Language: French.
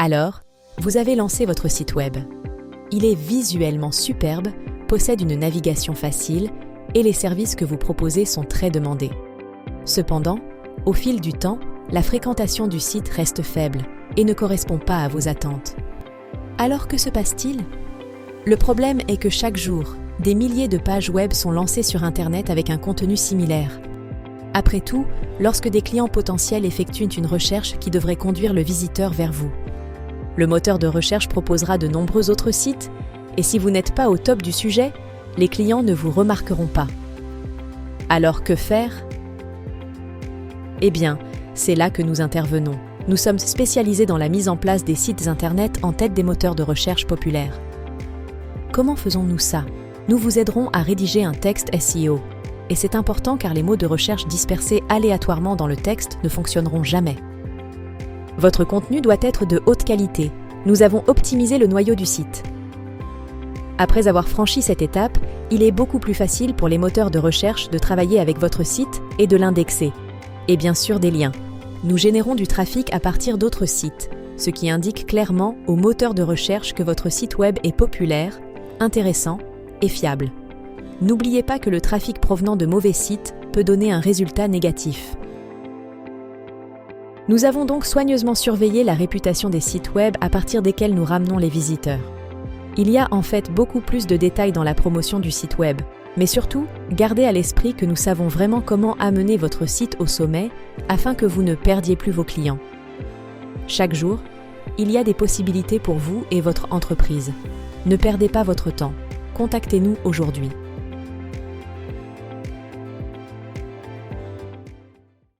Alors, vous avez lancé votre site web. Il est visuellement superbe, possède une navigation facile et les services que vous proposez sont très demandés. Cependant, au fil du temps, la fréquentation du site reste faible et ne correspond pas à vos attentes. Alors que se passe-t-il? Le problème est que chaque jour, des milliers de pages web sont lancées sur Internet avec un contenu similaire. Après tout, lorsque des clients potentiels effectuent une recherche qui devrait conduire le visiteur vers vous, le moteur de recherche proposera de nombreux autres sites, et si vous n'êtes pas au top du sujet, les clients ne vous remarqueront pas. Alors que faire? Eh bien, c'est là que nous intervenons. Nous sommes spécialisés dans la mise en place des sites Internet en tête des moteurs de recherche populaires. Comment faisons-nous ça? Nous vous aiderons à rédiger un texte SEO. Et c'est important car les mots de recherche dispersés aléatoirement dans le texte ne fonctionneront jamais. Votre contenu doit être de haute qualité. Nous avons optimisé le noyau du site. Après avoir franchi cette étape, il est beaucoup plus facile pour les moteurs de recherche de travailler avec votre site et de l'indexer. Et bien sûr des liens. Nous générons du trafic à partir d'autres sites, ce qui indique clairement aux moteurs de recherche que votre site web est populaire, intéressant et fiable. N'oubliez pas que le trafic provenant de mauvais sites peut donner un résultat négatif. Nous avons donc soigneusement surveillé la réputation des sites web à partir desquels nous ramenons les visiteurs. Il y a en fait beaucoup plus de détails dans la promotion du site web, mais surtout, gardez à l'esprit que nous savons vraiment comment amener votre site au sommet afin que vous ne perdiez plus vos clients. Chaque jour, il y a des possibilités pour vous et votre entreprise. Ne perdez pas votre temps. Contactez-nous aujourd'hui.